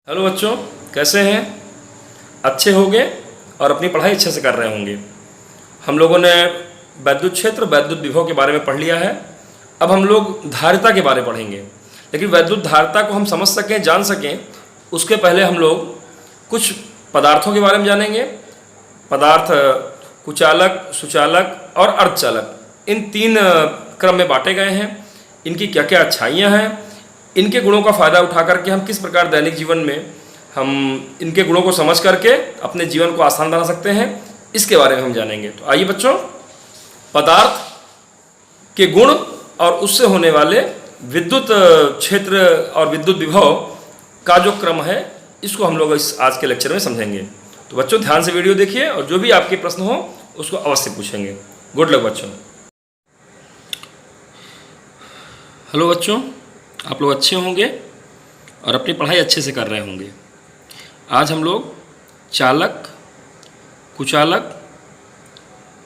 Hello बच्चों, कैसे हैं? अच्छे होंगे और अपनी पढ़ाई अच्छे से कर रहे होंगे। हम लोगों ने वैद्युत क्षेत्र, वैद्युत विभव के बारे में पढ़ लिया है। अब हम लोग धारिता के बारे में पढ़ेंगे, लेकिन वैद्युत धारिता को हम समझ सकें, जान सकें, उसके पहले हम लोग कुछ पदार्थों के बारे में जानेंगे। पदार्थ कुचालक, सुचालक और अर्धचालक, इन तीन क्रम में बांटे गए हैं। इनकी क्या क्या अच्छाइयाँ हैं, इनके गुणों का फ़ायदा उठा करके हम किस प्रकार दैनिक जीवन में हम इनके गुणों को समझ करके अपने जीवन को आसान बना सकते हैं, इसके बारे में हम जानेंगे। तो आइए बच्चों, पदार्थ के गुण और उससे होने वाले विद्युत क्षेत्र और विद्युत विभव का जो क्रम है, इसको हम लोग इस आज के लेक्चर में समझेंगे। तो बच्चों ध्यान से वीडियो देखिए और जो भी आपके प्रश्न हो उसको अवश्य पूछेंगे। गुड लक बच्चों। हेलो बच्चों, आप लोग अच्छे होंगे और अपनी पढ़ाई अच्छे से कर रहे होंगे। आज हम लोग चालक, कुचालक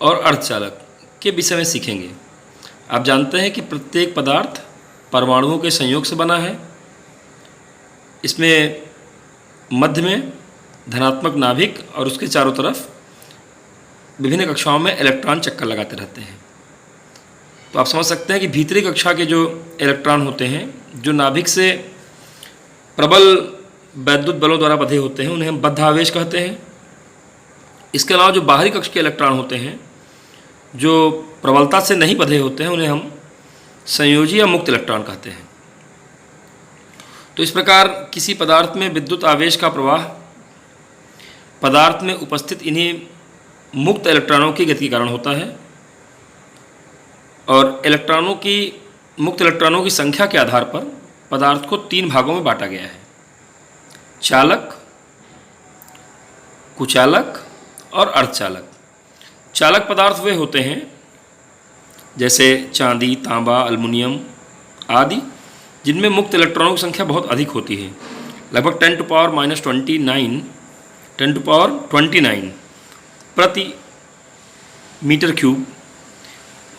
और अर्धचालक के विषय में सीखेंगे। आप जानते हैं कि प्रत्येक पदार्थ परमाणुओं के संयोग से बना है। इसमें मध्य में धनात्मक नाभिक और उसके चारों तरफ विभिन्न कक्षाओं में इलेक्ट्रॉन चक्कर लगाते रहते हैं। तो आप समझ सकते हैं कि भीतरी कक्षा के जो इलेक्ट्रॉन होते हैं, जो नाभिक से प्रबल वैद्युत बलों द्वारा बंधे होते हैं, उन्हें हम बद्ध आवेश कहते हैं। इसके अलावा जो बाहरी कक्ष के इलेक्ट्रॉन होते हैं, जो प्रबलता से नहीं बंधे होते हैं, उन्हें हम संयोजी या मुक्त इलेक्ट्रॉन कहते हैं। तो इस प्रकार किसी पदार्थ में विद्युत आवेश का प्रवाह पदार्थ में उपस्थित इन्हीं मुक्त इलेक्ट्रॉनों की गति के कारण होता है। और मुक्त इलेक्ट्रॉनों की संख्या के आधार पर पदार्थ को तीन भागों में बांटा गया है: चालक, कुचालक और अर्धचालक। चालक पदार्थ वे होते हैं जैसे चांदी, तांबा, अल्मुनियम आदि, जिनमें मुक्त इलेक्ट्रॉनों की संख्या बहुत अधिक होती है, लगभग 10⁻29 प्रति मीटर क्यूब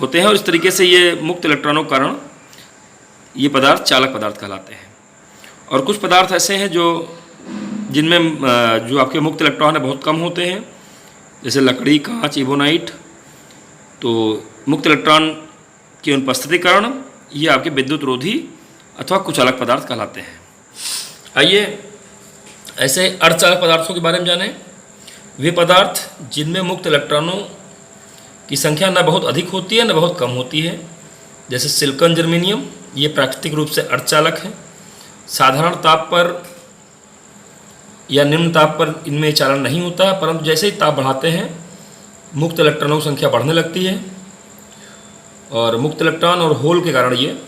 होते हैं। और इस तरीके से ये मुक्त इलेक्ट्रॉनों के कारण ये पदार्थ चालक पदार्थ कहलाते हैं। और कुछ पदार्थ ऐसे हैं जिनमें जो आपके मुक्त इलेक्ट्रॉन है बहुत कम होते हैं, जैसे लकड़ी, कांच, इबोनाइट। तो मुक्त इलेक्ट्रॉन की अनुपस्थिति के कारण ये आपके विद्युत रोधी अथवा कुचालक पदार्थ कहलाते हैं। आइए ऐसे अर्धचालक पदार्थों के बारे में जानें। वे पदार्थ जिनमें मुक्त इलेक्ट्रॉनों की संख्या न बहुत अधिक होती है न बहुत कम होती है, जैसे सिलिकॉन, जर्मेनियम, ये प्राकृतिक रूप से अर्धचालक है। साधारण ताप पर या निम्न ताप पर इनमें चालन नहीं होता है, परंतु जैसे ही ताप बढ़ाते हैं मुक्त इलेक्ट्रॉनों की संख्या बढ़ने लगती है और मुक्त इलेक्ट्रॉन और होल के कारण ये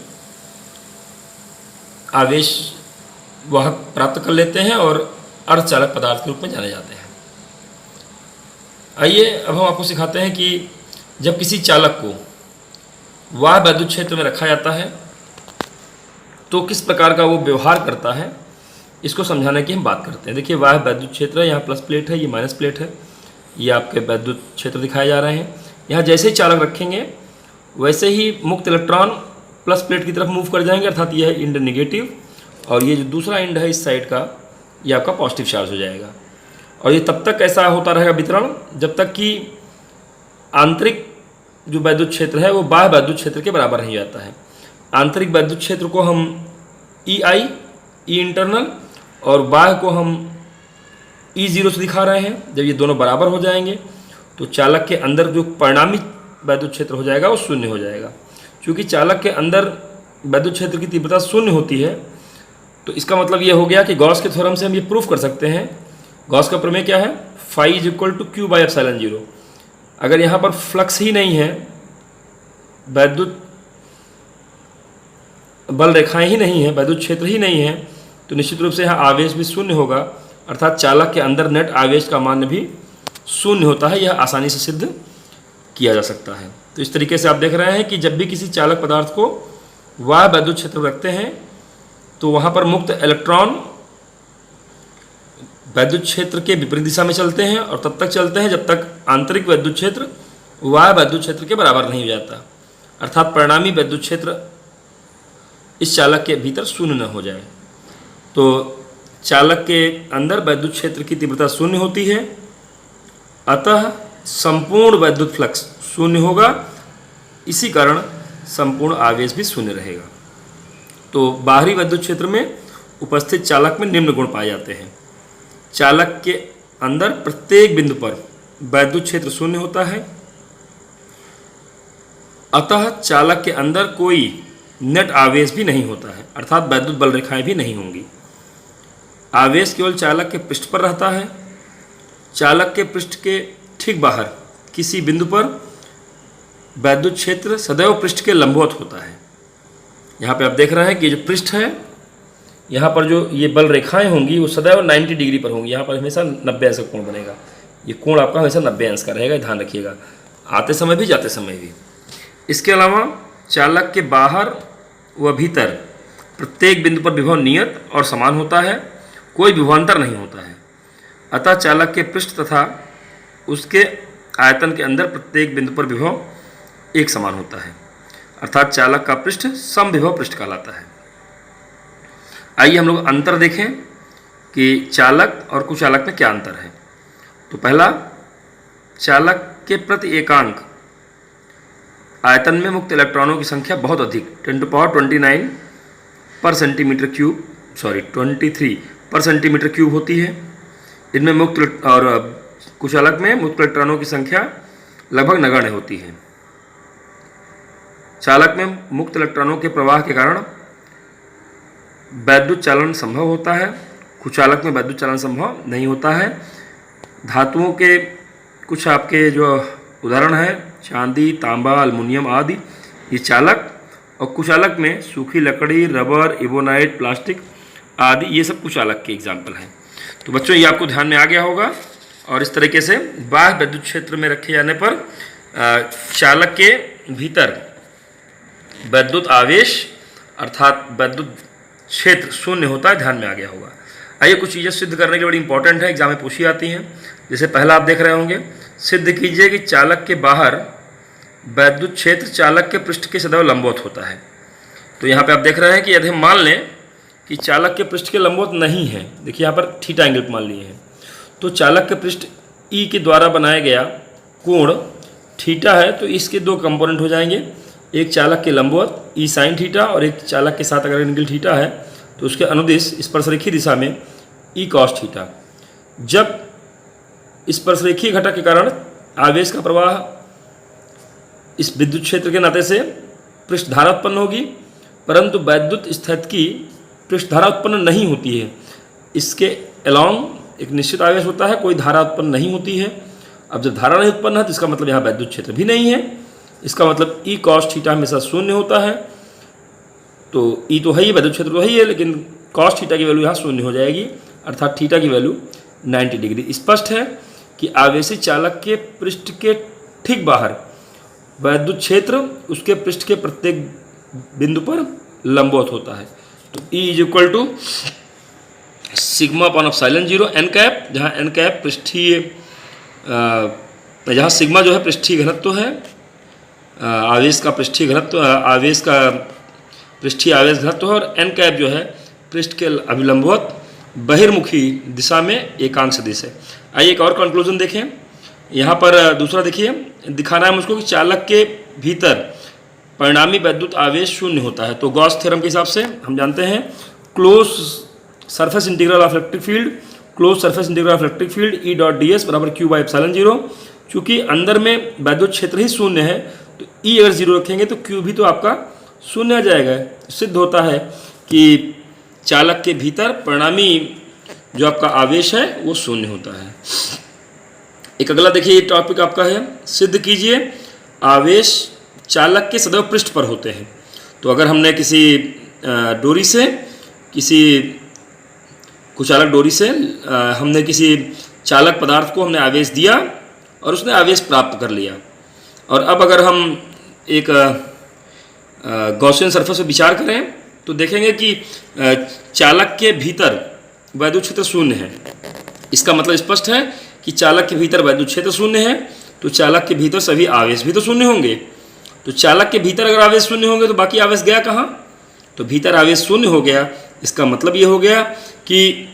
आवेश वाहक प्राप्त कर लेते हैं और अर्धचालक पदार्थ के रूप में जाने जाते हैं। आइए अब हम आपको सिखाते हैं कि जब किसी चालक को वाह्य वैद्युत क्षेत्र में रखा जाता है तो किस प्रकार का वो व्यवहार करता है, इसको समझाने की हम बात करते हैं। देखिए, वाह्य वैद्युत क्षेत्र है, यहाँ प्लस प्लेट है, ये माइनस प्लेट है, ये आपके वैद्युत क्षेत्र दिखाए जा रहे हैं। यहाँ जैसे ही चालक रखेंगे वैसे ही मुक्त इलेक्ट्रॉन प्लस प्लेट की तरफ मूव कर जाएंगे, अर्थात यह है इंड नेगेटिव, और ये जो दूसरा इंड है इस साइड का, ये आपका पॉजिटिव चार्ज हो जाएगा। और ये तब तक ऐसा होता रहेगा वितरण जब तक कि आंतरिक जो वैद्युत क्षेत्र है वो बाह्य वैद्युत क्षेत्र के बराबर नहीं जाता है। आंतरिक वैद्युत क्षेत्र को हम EI, ई इंटरनल, और बाह्य को हम E0 से दिखा रहे हैं। जब ये दोनों बराबर हो जाएंगे तो चालक के अंदर जो परिणामी वैद्युत क्षेत्र हो जाएगा वो शून्य हो जाएगा। क्योंकि चालक के अंदर वैद्युत क्षेत्र की तीव्रता शून्य होती है, तो इसका मतलब ये हो गया कि गॉस के थ्योरम से हम ये प्रूफ कर सकते हैं। गॉस का प्रमेय क्या है? Phi is equal to Q/ε0। अगर यहाँ पर फ्लक्स ही नहीं है, वैद्युत बल रेखाएं ही नहीं है, वैद्युत क्षेत्र ही नहीं है, तो निश्चित रूप से यहाँ आवेश भी शून्य होगा, अर्थात चालक के अंदर नेट आवेश का मान भी शून्य होता है। यह आसानी से सिद्ध किया जा सकता है। तो इस तरीके से आप देख रहे हैं कि जब भी किसी चालक पदार्थ को वाह्य वैद्युत क्षेत्र में रखते हैं तो वहाँ पर मुक्त इलेक्ट्रॉन वैद्युत क्षेत्र के विपरीत दिशा में चलते हैं और तब तक चलते हैं जब तक आंतरिक वैद्युत क्षेत्र वाह्य वैद्युत क्षेत्र के बराबर नहीं हो जाता, अर्थात परिणामी वैद्युत क्षेत्र इस चालक के भीतर शून्य न हो जाए। तो चालक के अंदर वैद्युत क्षेत्र की तीव्रता शून्य होती है, अतः संपूर्ण वैद्युत फ्लक्स शून्य होगा, इसी कारण संपूर्ण आवेश भी शून्य रहेगा। तो बाहरी वैद्युत क्षेत्र में उपस्थित चालक में निम्न गुण पाए जाते हैं। चालक के अंदर प्रत्येक बिंदु पर वैद्युत क्षेत्र शून्य होता है, अतः चालक के अंदर कोई नेट आवेश भी नहीं होता है, अर्थात वैद्युत बल रेखाएं भी नहीं होंगी। आवेश केवल चालक के पृष्ठ पर रहता है। चालक के पृष्ठ के ठीक बाहर किसी बिंदु पर वैद्युत क्षेत्र सदैव पृष्ठ के लंबवत होता है। यहाँ पे आप देख रहे हैं कि जो पृष्ठ है, यहाँ पर जो ये बल रेखाएं होंगी वो सदैव 90 डिग्री पर होंगी। यहाँ पर हमेशा 90 अंश का कोण बनेगा। ये कोण आपका हमेशा 90 अंश का रहेगा, ध्यान रखिएगा, आते समय भी जाते समय भी। इसके अलावा चालक के बाहर व भीतर प्रत्येक बिंदु पर विभव नियत और समान होता है, कोई विभवांतर नहीं होता है। अतः चालक के पृष्ठ तथा उसके आयतन के अंदर प्रत्येक बिंदु पर विभव एक समान होता है, अर्थात चालक का पृष्ठ समविभव पृष्ठ कहलाता है। आइए हम लोग अंतर देखें कि चालक और कुचालक में क्या अंतर है। तो पहला, चालक के प्रति एकांक आयतन में मुक्त इलेक्ट्रॉनों की संख्या बहुत अधिक 10⁻29 पर सेंटीमीटर क्यूब 23 पर सेंटीमीटर क्यूब होती है। इनमें मुक्त और कुचालक में मुक्त इलेक्ट्रॉनों की संख्या लगभग नगण्य होती है। चालक में मुक्त इलेक्ट्रॉनों के प्रवाह के कारण वैद्युत चालन संभव होता है, कुचालक में वैद्युत चालन संभव नहीं होता है। धातुओं के कुछ आपके जो उदाहरण है, चांदी, तांबा, अल्मुनियम आदि, ये चालक, और कुचालक में सूखी लकड़ी, रबर, इबोनाइट, प्लास्टिक आदि, ये सब कुचालक के एग्जाम्पल हैं। तो बच्चों, ये आपको ध्यान में आ गया होगा। और इस तरीके से बाह्य विद्युत क्षेत्र में रखे जाने पर चालक के भीतर वैद्युत आवेश अर्थात वैद्युत क्षेत्र शून्य होता है, ध्यान में आ गया होगा। आइए कुछ चीज़ें सिद्ध करने की बड़ी इंपॉर्टेंट है, एग्जाम में पूछी जाती हैं। जैसे पहला आप देख रहे होंगे, सिद्ध कीजिए कि चालक के बाहर वैद्युत क्षेत्र चालक के पृष्ठ के सदैव लंबवत होता है। तो यहाँ पे आप देख रहे हैं कि यदि हम मान लें कि चालक के पृष्ठ के लंबवत नहीं है, देखिए यहाँ पर थीटा एंगल मान लिए हैं, तो चालक के पृष्ठ ई के द्वारा बनाया गया कोण थीटा है, तो इसके दो कंपोनेंट हो जाएंगे, एक चालक के लंबवत ई साइन थीटा और एक चालक के साथ अगर एंगल थीटा है तो उसके अनुदिश स्पर्शरेखीय दिशा में ई कॉस थीटा। जब स्पर्शरेखीय घटक के कारण आवेश का प्रवाह इस विद्युत क्षेत्र के नाते से पृष्ठ धारा उत्पन्न होगी, परंतु वैद्युत स्थितिकी पृष्ठ धारा उत्पन्न नहीं होती है। इसके अलोंग एक निश्चित आवेश होता है, कोई धारा उत्पन्न नहीं होती है। अब जब धारा नहीं उत्पन्न है तो इसका मतलब यहाँ वैद्युत क्षेत्र भी नहीं है। इसका मतलब ई कॉस थीटा हमेशा शून्य होता है। तो ई तो है ही, वैद्युत क्षेत्र तो है ही है, लेकिन कॉस थीटा की वैल्यू यहाँ शून्य हो जाएगी, अर्थात थीटा की वैल्यू 90 डिग्री। स्पष्ट है कि आवेशित चालक के पृष्ठ के ठीक बाहर वैद्युत क्षेत्र उसके पृष्ठ के प्रत्येक बिंदु पर लंबवत होता है। तो E is equal to sigma upon epsilon 0 N cap, जहाँ एन कैप पृष्ठीय, जहाँ सिग्मा जो है पृष्ठीय घनत्व है, आवेश का पृष्ठीय घनत्व, आवेश का पृष्ठीय आवेश घनत्व है, और एन कैप जो है पृष्ठ के अभिलंबवत बहिर्मुखी दिशा में एकांक सदिश है। आइए एक और कंक्लूजन देखें। यहाँ पर दूसरा देखिए, दिखाना है मुझको कि चालक के भीतर परिणामी वैद्युत आवेश शून्य होता है। तो गॉस थ्योरम के हिसाब से हम जानते हैं close surface integral of electric field, close surface integral of electric field E dot D S बराबर क्यू बाई एप्सिलॉन 0। चूँकि अंदर में वैद्युत क्षेत्र ही शून्य है, तो ई अगर 0 रखेंगे तो क्यू भी तो आपका शून्य आ जाएगा। सिद्ध होता है कि चालक के भीतर परिणामी जो आपका आवेश है वो शून्य होता है। एक अगला देखिए टॉपिक आपका है, सिद्ध कीजिए आवेश चालक के सदैव पृष्ठ पर होते हैं। तो अगर हमने किसी डोरी से, किसी कुचालक डोरी से हमने किसी चालक पदार्थ को हमने आवेश दिया और उसने आवेश प्राप्त कर लिया, और अब अगर हम एक गॉसियन सरफेस पर विचार करें तो देखेंगे कि चालक के भीतर वैद्युत क्षेत्र शून्य है। इसका मतलब स्पष्ट है कि चालक के भीतर वैद्युत क्षेत्र शून्य है, तो चालक के भीतर सभी आवेश भी तो शून्य होंगे। तो चालक के भीतर अगर आवेश शून्य होंगे तो बाकी आवेश गया कहाँ? तो भीतर आवेश शून्य हो गया। इसका मतलब ये हो गया कि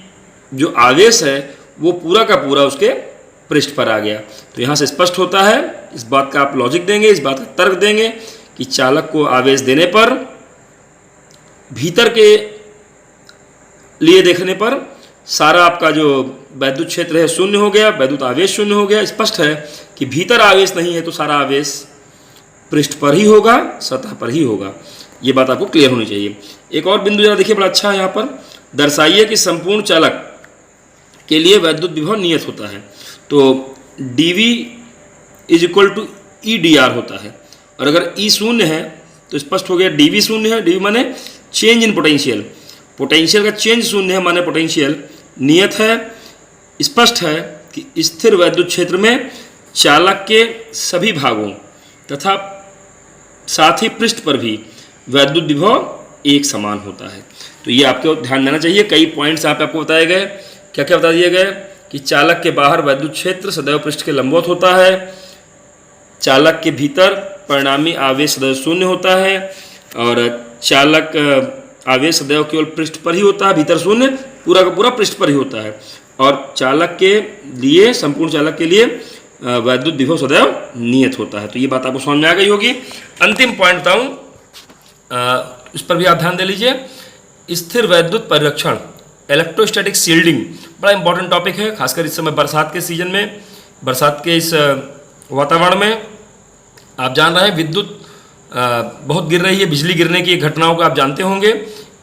जो आवेश है वो पूरा का पूरा उसके पृष्ठ पर आ गया। तो यहाँ से स्पष्ट होता है, इस बात का आप लॉजिक देंगे, इस बात का तर्क देंगे कि चालक को आवेश देने पर भीतर के लिए देखने पर सारा आपका जो वैद्युत क्षेत्र है शून्य हो गया, वैद्युत आवेश शून्य हो गया। स्पष्ट है कि भीतर आवेश नहीं है तो सारा आवेश पृष्ठ पर ही होगा, सतह पर ही होगा। ये बात आपको क्लियर होनी चाहिए। एक और बिंदु जरा देखिए, बड़ा अच्छा है यहाँ पर, दर्शाइए कि संपूर्ण चालक के लिए वैद्युत विभव नियत होता है। तो dV is equal to EdR होता है, और अगर E शून्य है तो स्पष्ट हो गया dV शून्य है। dV माने चेंज इन पोटेंशियल, पोटेंशियल का चेंज शून्य है माने पोटेंशियल नियत है। स्पष्ट है कि स्थिर वैद्युत क्षेत्र में चालक के सभी भागों तथा साथ ही पृष्ठ पर भी वैद्युत विभव एक समान होता है। तो ये आपको ध्यान देना चाहिए। कई पॉइंट्स यहाँ पे आपको बताए गए, क्या क्या बता दिए गए कि चालक के बाहर वैद्युत क्षेत्र सदैव पृष्ठ के लंबवत होता है, चालक के भीतर परिणामी आवेश सदैव शून्य होता है, और चालक आवेश सदैव केवल पृष्ठ पर ही होता है, भीतर शून्य, पूरा का पूरा पृष्ठ पर ही होता है, और चालक के लिए, संपूर्ण चालक के लिए वैद्युत विभव सदैव नियत होता है। तो ये बात आपको समझ में आ गई होगी। अंतिम पॉइंट बताऊँ, इस पर भी आप ध्यान दे लीजिए। स्थिर वैद्युत परिरक्षण, इलेक्ट्रोस्टैटिक शील्डिंग, बड़ा इंपॉर्टेंट टॉपिक है, खासकर इस समय बरसात के सीजन में, बरसात के इस वातावरण में। आप जान रहे हैं विद्युत बहुत गिर रही है, बिजली गिरने की घटनाओं को आप जानते होंगे।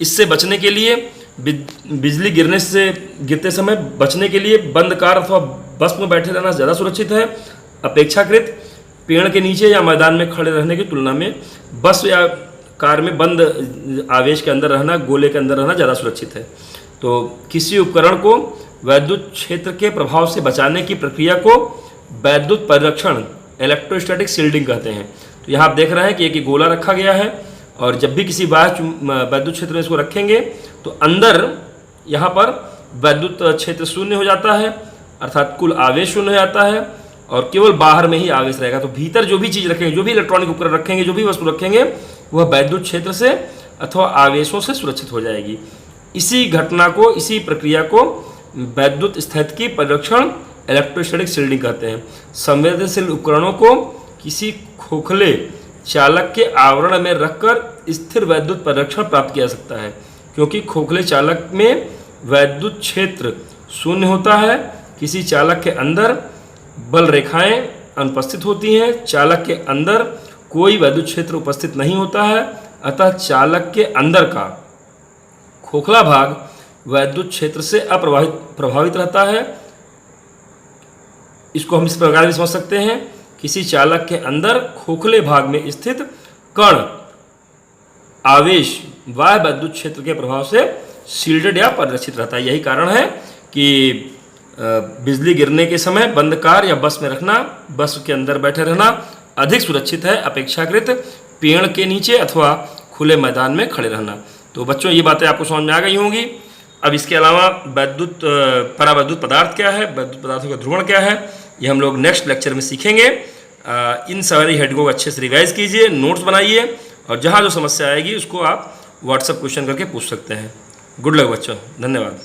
इससे बचने के लिए, बिजली गिरते समय बचने के लिए बंद कार अथवा बस में बैठे रहना ज़्यादा सुरक्षित है अपेक्षाकृत पेड़ के नीचे या मैदान में खड़े रहने की तुलना में बस या कार में बंद आवेश के अंदर रहना, गोले के अंदर रहना ज़्यादा सुरक्षित है। तो किसी उपकरण को वैद्युत क्षेत्र के प्रभाव से बचाने की प्रक्रिया को वैद्युत परिरक्षण, इलेक्ट्रोस्टैटिक शील्डिंग कहते हैं। तो यहाँ आप देख रहे हैं कि एक गोला रखा गया है, और जब भी किसी बाह्य वैद्युत क्षेत्र में इसको रखेंगे तो अंदर यहाँ पर वैद्युत क्षेत्र शून्य हो जाता है, अर्थात कुल आवेश शून्य हो जाता है, और केवल बाहर में ही आवेश रहेगा। तो भीतर जो भी चीज़ रखेंगे, जो भी इलेक्ट्रॉनिक उपकरण रखेंगे, जो भी वस्तु रखेंगे, वह वैद्युत क्षेत्र से अथवा आवेशों से सुरक्षित हो जाएगी। इसी घटना को, इसी प्रक्रिया को वैद्युत स्थितिकी परिरक्षण, इलेक्ट्रोस्टैटिक शील्डिंग कहते हैं। संवेदनशील उपकरणों को किसी खोखले चालक के आवरण में रखकर स्थिर वैद्युत परिरक्षण प्राप्त किया जा सकता है, क्योंकि खोखले चालक में वैद्युत क्षेत्र शून्य होता है। किसी चालक के अंदर बल रेखाएं अनुपस्थित होती हैं, चालक के अंदर कोई वैद्युत क्षेत्र उपस्थित नहीं होता है, अतः चालक के अंदर का खोखला भाग वैद्युत क्षेत्र से प्रभावित रहता है। इसको हम इस प्रकार भी समझ सकते हैं, किसी चालक के अंदर खोखले भाग में स्थित कण आवेश बाह्य वैद्युत क्षेत्र के प्रभाव से शील्डेड या परिरक्षित रहता है। यही कारण है कि बिजली गिरने के समय बंद कार या बस में रखना, बस के अंदर बैठे रहना अधिक सुरक्षित है अपेक्षाकृत पेड़ के नीचे अथवा खुले मैदान में खड़े रहना। तो बच्चों, ये बातें आपको समझ में आ गई होंगी। अब इसके अलावा वैद्युत परावैद्युत पदार्थ क्या है, वैद्युत पदार्थों का ध्रुवण क्या है, ये हम लोग नेक्स्ट लेक्चर में सीखेंगे। इन सारी हेडिंगों को अच्छे से रिवाइज कीजिए, नोट्स बनाइए, और जहाँ जो समस्या आएगी उसको आप व्हाट्सएप क्वेश्चन करके पूछ सकते हैं। गुड लक बच्चों, धन्यवाद।